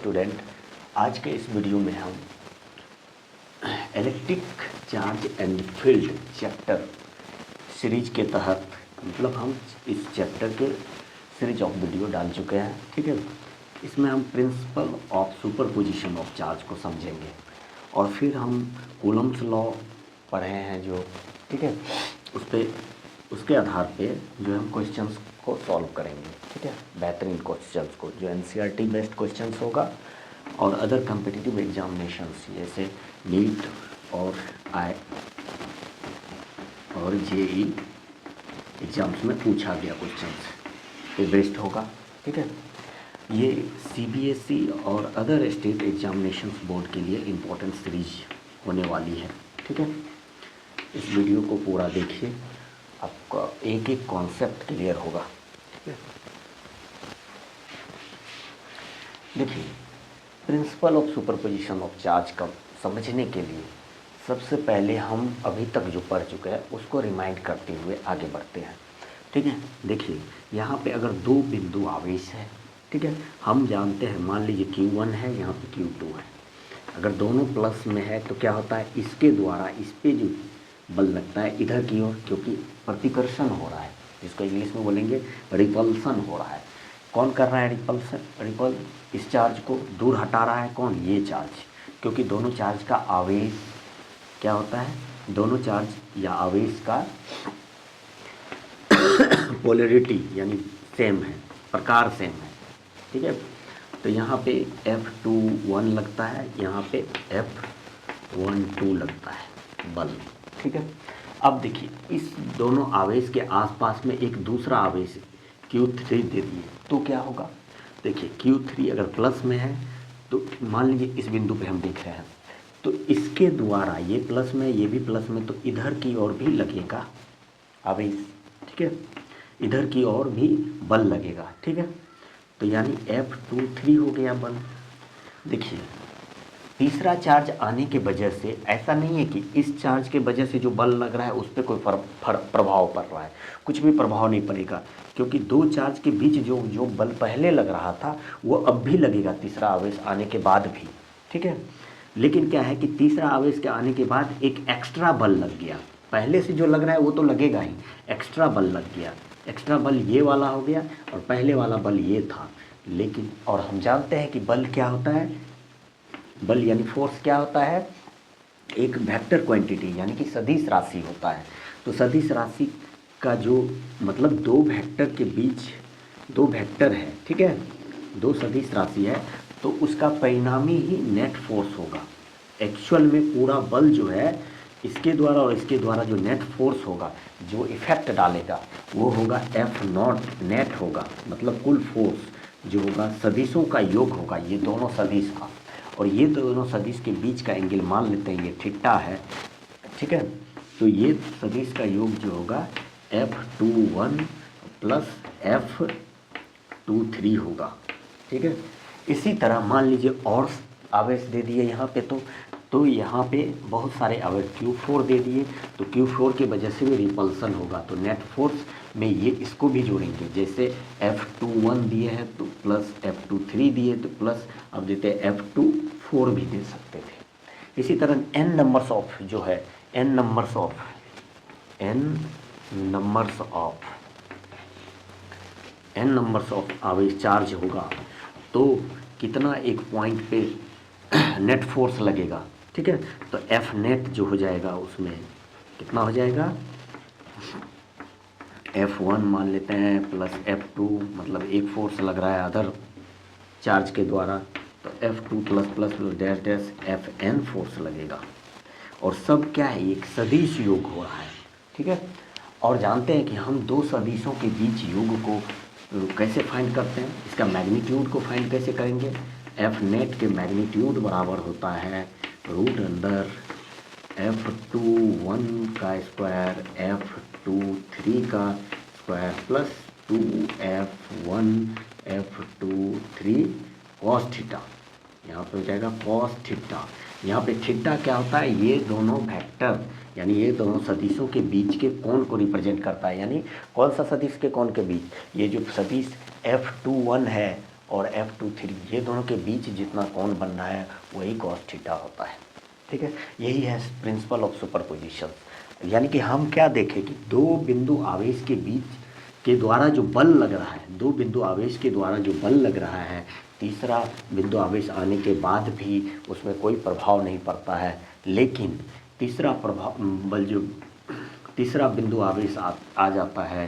Student, आज के इस वीडियो में हम electric charge and field chapter series के तहत मतलब हम इस चैप्टर के सीरीज ऑफ वीडियो डाल चुके हैं। ठीक है, इसमें हम principle of superposition of charge को समझेंगे और फिर हम कूलम्ब्स लॉ पढ़े हैं जो, ठीक है, उसके आधार पे जो हम क्वेश्चंस को सॉल्व करेंगे। ठीक है, बेहतरीन क्वेश्चंस को जो एनसीईआरटी बेस्ड क्वेश्चंस होगा और अदर कम्पिटिटिव एग्जामिनेशंस जैसे नीट और जेई एग्जाम्स में पूछा गया क्वेश्चंस पे बेस्ड होगा। ठीक है, ये सीबीएसई और अदर स्टेट एग्जामिनेशंस बोर्ड के लिए इम्पोर्टेंट सीरीज होने वाली है। ठीक है, इस वीडियो को पूरा देखिए, आपका एक एक कॉन्सेप्ट क्लियर होगा। ठीक है, देखिए principle of superposition of charge का समझने के लिए सबसे पहले हम अभी तक जो पढ़ चुके हैं उसको रिमाइंड करते हुए आगे बढ़ते हैं। ठीक है, देखिए यहाँ पे अगर दो बिंदु आवेश है, ठीक है, हम जानते हैं, मान लीजिए Q1 है, यहाँ पे Q2 है। अगर दोनों प्लस में है तो क्या होता है, इसके द्वारा इस पे जो बल लगता है इधर की ओर, क्योंकि प्रतिकर्षण हो रहा है, जिसको इंग्लिश में बोलेंगे रिपल्सन हो रहा है। कौन कर रहा है रिपल इस चार्ज को दूर हटा रहा है, कौन, ये चार्ज, क्योंकि दोनों चार्ज का आवेश क्या होता है, दोनों चार्ज या आवेश का पोलैरिटी यानी सेम है, प्रकार सेम है। ठीक है, तो यहाँ पे F21 लगता है, यहाँ पे F12 लगता है बल। ठीक है, अब देखिए इस दोनों आवेश के आसपास में एक दूसरा आवेश Q3 दे दिए तो क्या होगा, देखिए Q3 अगर प्लस में है तो मान लीजिए इस बिंदु पे हम देख रहे हैं, तो इसके द्वारा ये प्लस में, ये भी प्लस में, तो इधर की ओर भी लगेगा आवेश। ठीक है, इधर की ओर भी बल लगेगा। ठीक है, तो यानी F23 हो गया बल। देखिए तीसरा चार्ज आने के वजह से ऐसा नहीं है कि इस चार्ज के वजह से जो बल लग रहा है उस पर कोई प्रभाव पड़ रहा है, कुछ भी प्रभाव नहीं पड़ेगा, क्योंकि दो चार्ज के बीच जो बल पहले लग रहा था वो अब भी लगेगा तीसरा आवेश आने के बाद भी। ठीक है, लेकिन क्या है कि तीसरा आवेश के आने के बाद एक एक्स्ट्रा बल लग गया, पहले से जो लग रहा है वो तो लगेगा ही, एक्स्ट्रा बल लग गया। एक्स्ट्रा बल ये वाला हो गया और पहले वाला बल ये था। लेकिन और हम जानते हैं कि बल क्या होता है, बल यानी फोर्स क्या होता है, एक वेक्टर क्वांटिटी यानी कि सदिश राशि होता है। तो सदिश राशि का जो मतलब दो वेक्टर के बीच, दो वेक्टर है, ठीक है, दो सदिश राशि है, तो उसका परिणामी ही नेट फोर्स होगा। एक्चुअल में पूरा बल जो है इसके द्वारा और इसके द्वारा जो नेट फोर्स होगा, जो इफेक्ट डालेगा वो होगा F0 नेट होगा, मतलब कुल फोर्स जो होगा सदिशों का योग होगा, ये दोनों सदिश का, और ये दोनों सदिश के बीच का एंगल मान लेते हैं ये थीटा है। ठीक है, तो ये सदिश का योग जो होगा F21 प्लस F23 होगा। ठीक है, इसी तरह मान लीजिए और आवेश दे दिए यहाँ पे, तो यहाँ पे बहुत सारे आवेश Q4 दे दिए, तो Q4 की वजह से भी रिपल्सन होगा, तो नेट फोर्स में ये इसको भी जोड़ेंगे, जैसे F21 दिए हैं तो प्लस F23 दिए तो प्लस, अब देते हैं F24 भी दे सकते थे। इसी तरह n नंबर्स ऑफ जो है, n नंबर्स ऑफ आवेश चार्ज होगा तो कितना एक पॉइंट पे नेट फोर्स लगेगा। ठीक है, तो F नेट जो हो जाएगा उसमें कितना हो जाएगा, F1 मान लेते हैं प्लस F2, मतलब एक फोर्स लग रहा है अदर चार्ज के द्वारा, तो F2 plus plus dash dash Fn force लगेगा, और सब क्या है, एक सदिश योग हो रहा है। ठीक है, और जानते हैं कि हम दो सदिशों के बीच योग को कैसे फाइंड करते हैं, इसका मैग्नीट्यूड को फाइंड कैसे करेंगे, F नेट के मैग्नीट्यूड बराबर होता है रूट अंडर F21 का स्क्वायर F23 का square plus 2F1 F23 cos theta, यहाँ पे हो जाएगा कॉस थीटा। यहाँ पे थीटा क्या होता है, ये दोनों वेक्टर यानी ये दोनों सदिशों के बीच के कोण को रिप्रेजेंट करता है, यानी कौन सा सदिश के कोण के बीच, ये जो सदिश F21 है और F23, ये दोनों के बीच जितना कोण बन रहा है वही कॉस थीटा होता है। ठीक है, यही है प्रिंसिपल ऑफ सुपरपोजिशन। यानी कि हम क्या देखें कि दो बिंदु आवेश के बीच के द्वारा जो बल लग रहा है, दो बिंदु आवेश के द्वारा जो बल लग रहा है, तीसरा बिंदु आवेश आने के बाद भी उसमें कोई प्रभाव नहीं पड़ता है, लेकिन तीसरा प्रभाव बल जो तीसरा बिंदु आवेश आ जाता है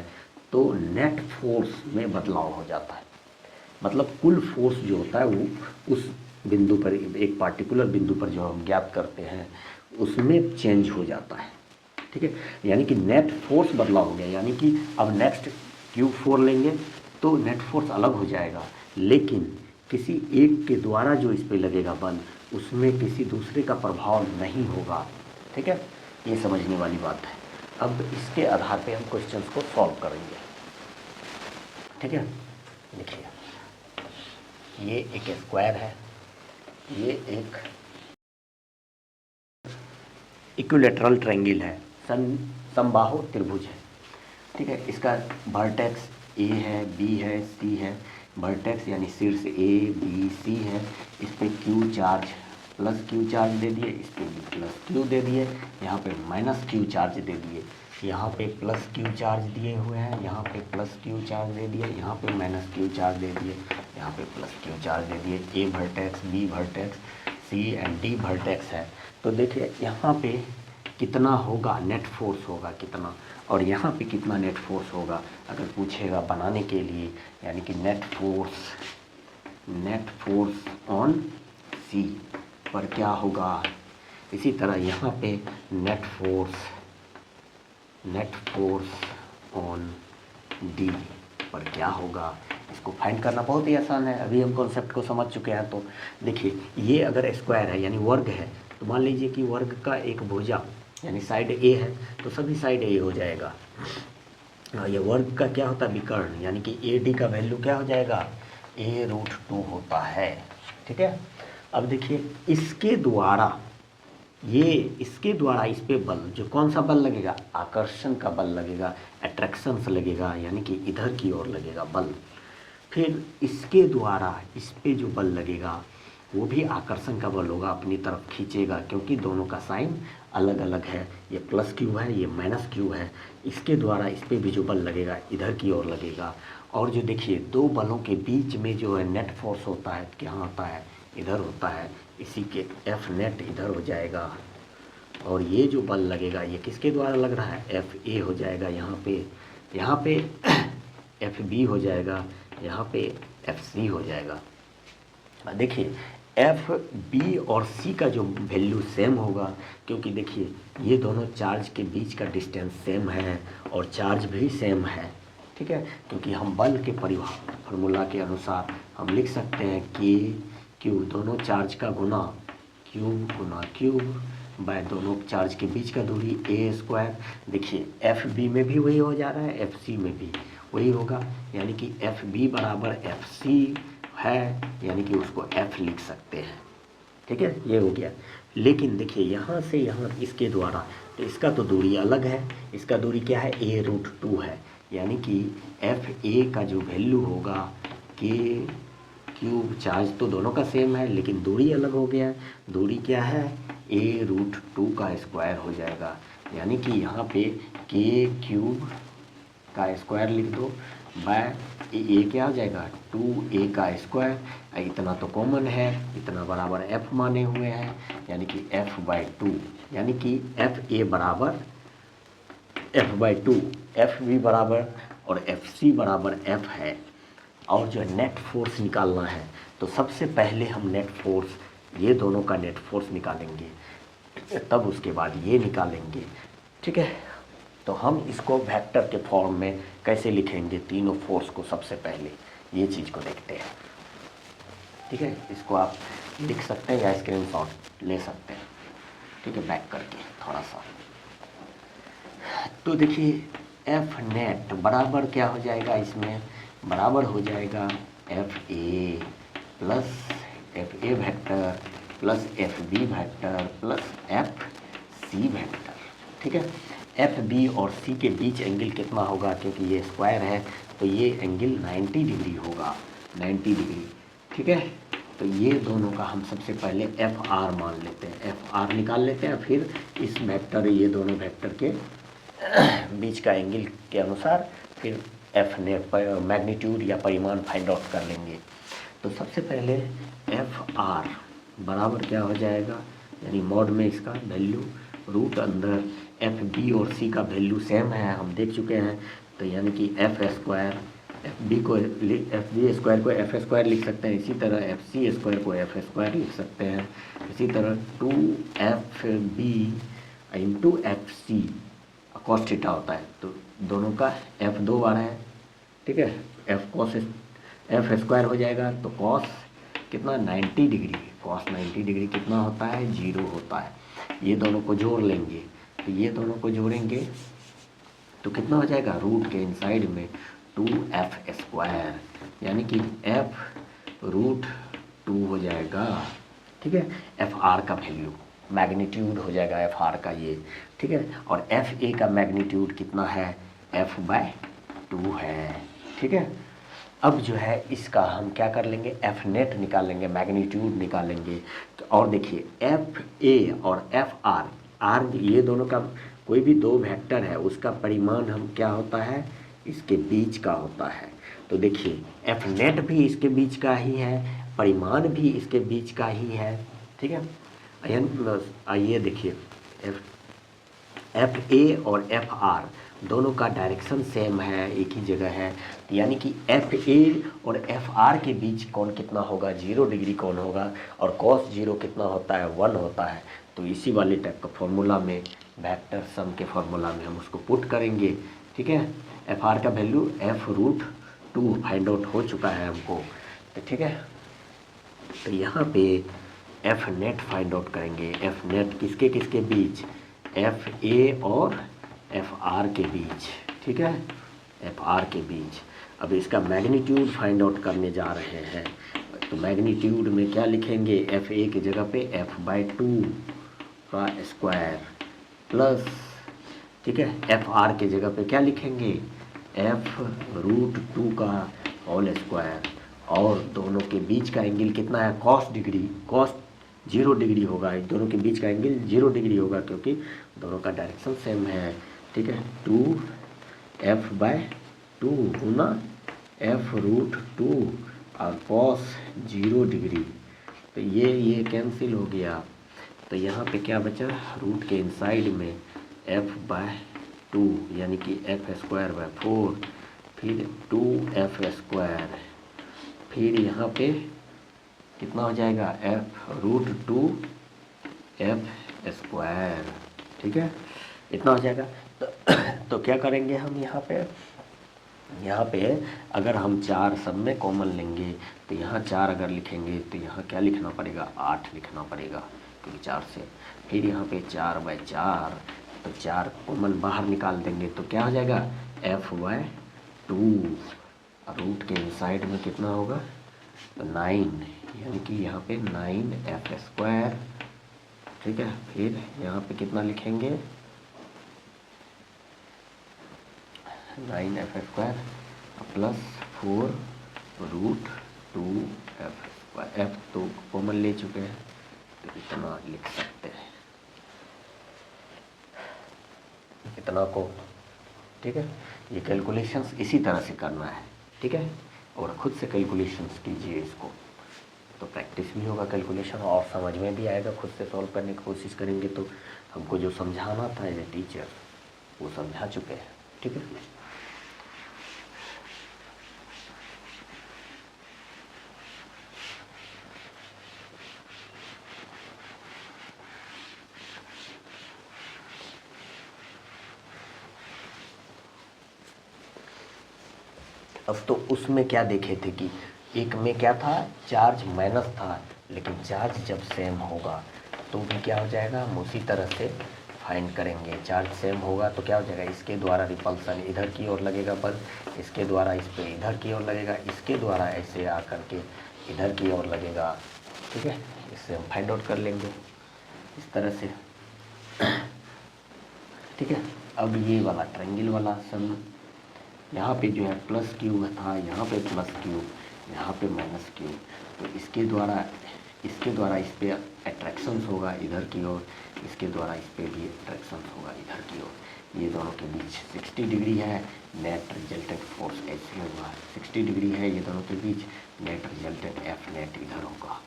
तो नेट फोर्स में बदलाव हो जाता है। मतलब कुल फोर्स जो होता है वो उस बिंदु पर, एक पार्टिकुलर बिंदु पर जो हम ज्ञात करते हैं उसमें चेंज हो जाता है। ठीक है, यानी कि नेट फोर्स बदलाव हो गया। यानी कि अब नेक्स्ट Q4 लेंगे तो नेट फोर्स अलग हो जाएगा, लेकिन किसी एक के द्वारा जो इस पे लगेगा बल, उसमें किसी दूसरे का प्रभाव नहीं होगा। ठीक है, ये समझने वाली बात है। अब इसके आधार पे हम क्वेश्चंस को सॉल्व करेंगे। ठीक है, देखिए ये एक स्क्वायर है, ये एक इक्विलेटरल ट्रायंगल है, समबाहु त्रिभुज है। ठीक है, इसका वर्टेक्स ए है, बी है, सी है। वर्टेक्स यानी शीर्ष ए बी सी है, इस पे Q charge plus Q charge दे दिए, इस पे भी प्लस क्यू दे दिए, यहाँ पे माइनस क्यू चार्ज दे दिए, यहाँ पे प्लस क्यू चार्ज दिए हुए हैं, यहाँ पे प्लस क्यू चार्ज दे दिए, यहाँ पे माइनस क्यू चार्ज दे दिए, यहाँ पे प्लस क्यू चार्ज दे दिए। A vertex, B vertex, C and D vertex है। तो देखिए यहाँ पे कितना होगा, नेट फोर्स होगा कितना, और यहाँ पे कितना नेट फोर्स होगा अगर पूछेगा बनाने के लिए, यानी कि नेट फोर्स ऑन सी पर क्या होगा। इसी तरह यहाँ पे नेट फोर्स ऑन डी पर क्या होगा, इसको फाइंड करना बहुत ही आसान है। अभी हम कॉन्सेप्ट को समझ चुके हैं। तो देखिए ये अगर स्क्वायर है यानी वर्ग है, तो मान लीजिए कि वर्ग का एक भुजा यानी साइड ए है तो सभी साइड ए हो जाएगा। ये वर्ग का क्या होता है, विकर्ण, यानी कि ए डी का वैल्यू क्या हो जाएगा, a√2 होता है। ठीक है, अब देखिए इसके द्वारा इस पे बल, जो कौन सा बल लगेगा, आकर्षण का बल लगेगा, अट्रैक्शन से लगेगा, यानी कि इधर की ओर लगेगा बल। फिर इसके द्वारा इस पे जो बल लगेगा वो भी आकर्षण का बल होगा, अपनी तरफ खींचेगा, क्योंकि दोनों का साइन अलग अलग है, ये प्लस क्यू है, ये माइनस क्यू है। इसके द्वारा इस पे भी जो बल लगेगा इधर की ओर लगेगा। और जो देखिए दो बलों के बीच में जो है नेट फोर्स होता है, क्या होता है, इधर होता है, इसी के एफ नेट इधर हो जाएगा। और ये जो बल लगेगा ये किसके द्वारा लग रहा है, एफ ए हो जाएगा, यहाँ पे एफ बी हो जाएगा, यहाँ पे एफ सी हो जाएगा। देखिए एफ बी और सी का जो वैल्यू सेम होगा, क्योंकि देखिए ये दोनों चार्ज के बीच का डिस्टेंस सेम है और चार्ज भी सेम है। ठीक है, क्योंकि हम बल के फार्मूला के अनुसार हम लिख सकते हैं कि क्यू दोनों चार्ज का गुना क्यूब बाय दोनों चार्ज के बीच का दूरी ए स्क्वायर। देखिए एफ बी में भी वही हो जा रहा है, एफ सी में भी वही होगा, यानी कि एफ बी बराबर एफ सी है, यानी कि उसको एफ लिख सकते हैं। ठीक है, ये हो गया। लेकिन देखिए यहाँ से यहाँ इसके द्वारा, तो इसका तो दूरी अलग है, इसका दूरी क्या है, a√2 है, यानी कि एफ ए का जो वैल्यू होगा के क्यूब, चार्ज तो दोनों का सेम है लेकिन दूरी अलग हो गया। दूरी क्या है, a√2 का स्क्वायर हो जाएगा, यानी कि यहाँ पे के क्यूब का स्क्वायर लिख दो बाय ए क्या हो जाएगा, 2a का स्क्वायर। इतना तो कॉमन है, इतना बराबर f माने हुए हैं, यानी कि f/2, यानी कि एफ ए बराबर f/2, एफ बी बराबर और एफ सी बराबर f है। और जो नेट फोर्स निकालना है तो सबसे पहले हम नेट फोर्स, ये दोनों का नेट फोर्स निकालेंगे, तब उसके बाद ये निकालेंगे। ठीक है, तो हम इसको वेक्टर के फॉर्म में कैसे लिखेंगे, तीनों फोर्स को सबसे पहले ये चीज़ को देखते हैं। ठीक है, इसको आप लिख सकते हैं या स्क्रीनशॉट ले सकते हैं। ठीक है, बैक करके थोड़ा सा, तो देखिए एफ नेट बराबर क्या हो जाएगा, इसमें बराबर हो जाएगा F A plus F A vector plus F B vector plus F C vector. ठीक है, एफ बी और सी के बीच एंगल कितना होगा, क्योंकि ये स्क्वायर है तो ये एंगल 90 डिग्री होगा, 90 डिग्री, ठीक है। तो ये दोनों का हम सबसे पहले एफ आर मान लेते हैं, एफ आर निकाल लेते हैं, फिर इस वेक्टर, ये दोनों वेक्टर के बीच का एंगल के अनुसार फिर एफ नेट मैग्नीट्यूड या परिमाण फाइंड आउट कर लेंगे। तो सबसे पहले एफ आर बराबर क्या हो जाएगा, यानी मॉड में इसका वैल्यू रूट अंदर एफ बी और सी का वैल्यू सेम है, हम देख चुके हैं। तो यानी कि F square F B square को एफ स्क्वायर लिख सकते हैं, इसी तरह एफ सी स्क्वायर को एफ स्क्वायर लिख सकते हैं। इसी तरह 2FB into F C cos theta होता है, तो दोनों का एफ 2 बार है, ठीक है। एफ कॉस एफ स्क्वायर हो जाएगा, तो कॉस कितना 90 डिग्री, कॉस 90 डिग्री कितना होता है 0 होता है। ये दोनों को जोड़ लेंगे, तो ये दोनों को जोड़ेंगे तो कितना हो जाएगा, रूट के इनसाइड में 2F स्क्वायर, यानी कि F रूट 2 हो जाएगा, ठीक है। एफ आर का वैल्यू मैग्नीट्यूड हो जाएगा एफ आर का ये, ठीक है। और एफ ए का मैग्नीट्यूड कितना है, F/2 है, ठीक है। अब जो है इसका हम क्या कर लेंगे, एफ नेट निकाल लेंगे, मैग्नीट्यूड निकालेंगे। तो और देखिए एफ ए और एफ आर, आर ये दोनों का कोई भी दो वेक्टर है उसका परिमाण हम क्या होता है, इसके बीच का होता है। तो देखिए एफ नेट भी इसके बीच का ही है, परिमाण भी इसके बीच का ही है, ठीक है। आइए देखिए एफ ए और एफ आर दोनों का डायरेक्शन सेम है, एक ही जगह है, यानी कि एफ ए और एफ आर के बीच कोण कितना होगा, 0 डिग्री कोण होगा, और कॉस 0 कितना होता है 1 होता है। तो इसी वाले टाइप का फॉर्मूला में, वेक्टर सम के फॉर्मूला में हम उसको पुट करेंगे, ठीक है। एफ आर का वैल्यू F√2 फाइंड आउट हो चुका है हमको, तो ठीक है। तो यहाँ पे एफ नेट फाइंड आउट करेंगे, एफ नेट किसके किसके बीच, एफ ए और एफ आर के बीच, ठीक है, एफ आर के बीच। अब इसका मैग्नीट्यूड फाइंड आउट करने जा रहे हैं, तो मैग्नीट्यूड में क्या लिखेंगे, एफ ए की जगह पे F/2 का स्क्वायर प्लस, ठीक है, एफ आर के जगह पे क्या लिखेंगे, F√2 का होल स्क्वायर, और दोनों के बीच का एंगल कितना है, कॉस डिग्री, कॉस 0 डिग्री होगा, दोनों के बीच का एंगल 0 डिग्री होगा क्योंकि दोनों का डायरेक्शन सेम है, ठीक है। 2F/2 गुना F√2 और कॉस 0 डिग्री, तो ये कैंसिल हो गया। तो यहाँ पे क्या बचा, रूट के इनसाइड में F/2 यानी कि F²/4, फिर 2F स्क्वायर, फिर यहाँ पे कितना हो जाएगा F√2 F स्क्वायर, ठीक है, इतना हो जाएगा। तो क्या करेंगे हम यहाँ पे अगर हम 4 सब में कॉमन लेंगे, तो यहाँ 4 अगर लिखेंगे तो यहाँ क्या लिखना पड़ेगा, 8 लिखना पड़ेगा, क्योंकि 4 से, फिर यहाँ पे 4/4, तो 4 कॉमन बाहर निकाल देंगे तो क्या हो जाएगा F/2, रूट के इनसाइड में कितना होगा, तो 9, यानी कि यहाँ पे 9F स्क्वायर, ठीक है। फिर यहाँ पे कितना लिखेंगे, 9F square plus 4√2F square, F तो कॉमन ले चुके हैं तो इतना लिख सकते हैं, इतना को, ठीक है। ये कैलकुलेशंस इसी तरह से करना है, ठीक है, और ख़ुद से कैलकुलेशंस कीजिए इसको, तो प्रैक्टिस भी होगा कैलकुलेशन और समझ में भी आएगा, खुद से सॉल्व करने की कोशिश करेंगे तो हमको जो समझाना था एज ए टीचर वो समझा चुके हैं, ठीक है। अब तो उसमें क्या देखे थे कि एक में क्या था, चार्ज माइनस था, लेकिन चार्ज जब सेम होगा तो भी क्या हो जाएगा, हम उसी तरह से फाइंड करेंगे। चार्ज सेम होगा तो क्या हो जाएगा, इसके द्वारा रिपल्सन इधर की ओर लगेगा बल, इसके द्वारा इस पे इधर की ओर लगेगा, इसके द्वारा ऐसे आकर के इधर की ओर लगेगा, ठीक है। इससे हम फाइंड आउट कर लेंगे इस तरह से, ठीक है। अब ये वाला ट्रायंगल वाला सम, यहाँ पे जो है प्लस क्यू था, यहाँ पे प्लस क्यू, यहाँ पे माइनस क्यू, तो इसके द्वारा इस पे अट्रैक्शंस होगा इधर की ओर, इसके द्वारा इस पे भी अट्रैक्शंस होगा इधर की ओर। ये दोनों के बीच 60 डिग्री है, नेट रिजल्टेंट फोर्स ऐसे होगा 60 डिग्री है ये दोनों के बीच, नेट रिजल्टेंट एफ नेट इधर होगा।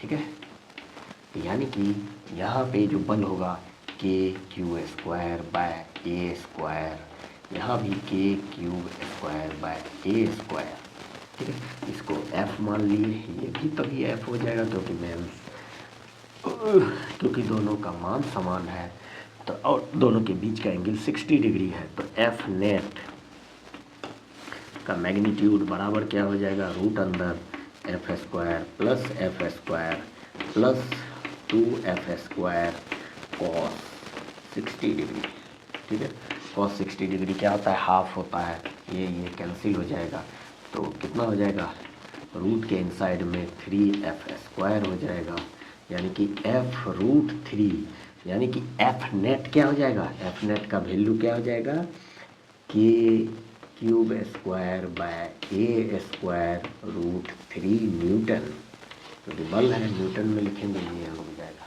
ठीक है, यानी कि यहाँ पे जो बल होगा के Q square by A square, यहाँ भी के cube square by A square. ठीक है, इसको f मान लिए, ये भी तभी f हो जाएगा क्योंकि दोनों का मान समान है, तो और दोनों के बीच का एंगल 60 डिग्री है, तो f नेट का मैग्नीट्यूड बराबर क्या हो जाएगा, रूट अंदर F square plus 2f square cos 60 degree. ठीक है, कॉस 60 डिग्री क्या होता है, हाफ होता है, ये कैंसिल हो जाएगा, तो कितना हो जाएगा, रूट के इनसाइड में 3f स्क्वायर हो जाएगा, यानी कि f रूट 3, यानी कि f नेट क्या हो जाएगा, f नेट का वैल्यू क्या हो जाएगा, K cube square by A square root 3 newton, क्योंकि बल है न्यूटन में लिखेंगे ये हो जाएगा।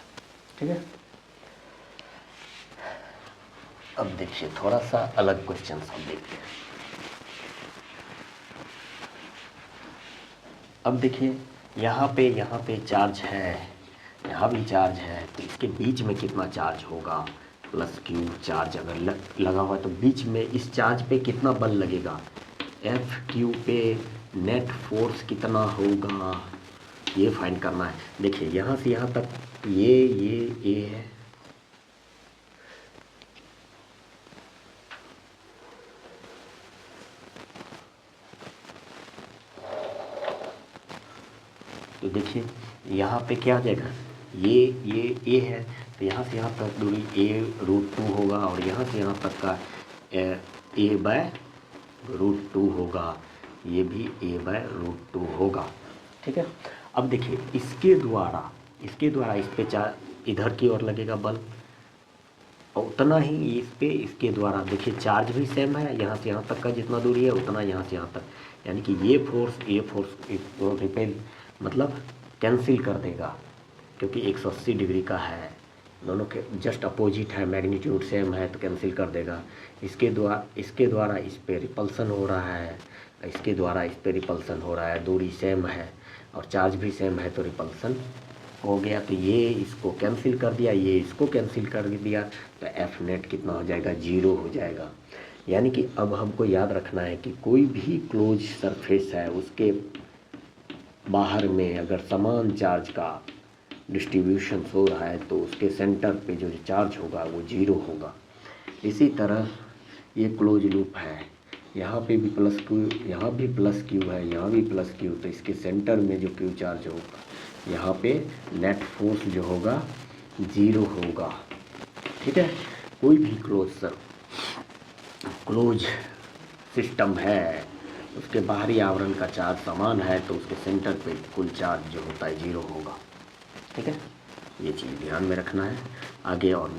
ठीक है, अब देखिए थोड़ा सा अलग क्वेश्चन हम देखते हैं। अब देखिए यहाँ पे चार्ज है, यहाँ भी चार्ज है, तो इसके बीच में कितना चार्ज होगा, प्लस क्यू चार्ज अगर लगा हुआ है तो बीच में इस चार्ज पे कितना बल लगेगा, एफ क्यू पे नेट फोर्स कितना होगा, ये फाइंड करना है। देखिए यहाँ से यहाँ तक ये ए है, तो देखिए यहाँ पे क्या आ जाएगा, ये ए है, तो यहाँ से यहाँ तक दूरी ए रूट 2 होगा, और यहाँ से यहाँ तक का ए बाय रूट 2 होगा, ये भी ए बाय रूट 2 होगा। ठीक है, अब देखिए इसके द्वारा इस पे इधर की ओर लगेगा बल, और उतना ही इस पे इसके द्वारा, देखिए चार्ज भी सेम है, यहाँ से यहाँ तक का जितना दूरी है उतना यहाँ से यहाँ तक, यानी कि ये फोर्स रिपेल मतलब कैंसिल कर देगा, क्योंकि 180 डिग्री का है, दोनों के जस्ट अपोजिट है, मैग्नीट्यूड सेम है, तो कैंसिल कर देगा। इसके द्वारा इस पे रिपल्सन हो रहा है, इसके द्वारा इस पे रिपल्सन हो रहा है, दूरी सेम है और चार्ज भी सेम है, तो रिपल्सन हो गया, तो ये इसको कैंसिल कर दिया, ये इसको कैंसिल कर दिया, तो एफ नेट कितना हो जाएगा, 0 हो जाएगा। यानी कि अब हमको याद रखना है कि कोई भी क्लोज सरफेस है उसके बाहर में अगर समान चार्ज का डिस्ट्रीब्यूशन हो रहा है तो उसके सेंटर पे जो चार्ज होगा वो 0 होगा। इसी तरह ये क्लोज लूप है, यहाँ पे भी प्लस क्यू, यहाँ भी प्लस क्यू है, यहाँ भी प्लस क्यू, तो इसके सेंटर में जो क्यू चार्ज होगा यहाँ पे नेट फोर्स जो होगा 0 होगा। ठीक है, कोई भी क्लोज सिस्टम है उसके बाहरी आवरण का चार्ज समान है तो उसके सेंटर पे कुल चार्ज जो होता है 0 होगा। ठीक है, ये चीज़ ध्यान में रखना है आगे, और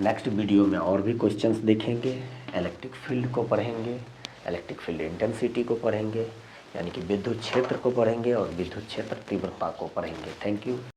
नेक्स्ट वीडियो में और भी क्वेश्चंस देखेंगे, इलेक्ट्रिक फील्ड को पढ़ेंगे, इलेक्ट्रिक फील्ड इंटेंसिटी को पढ़ेंगे, यानी कि विद्युत क्षेत्र को पढ़ेंगे और विद्युत क्षेत्र तीव्रता को पढ़ेंगे। Thank you.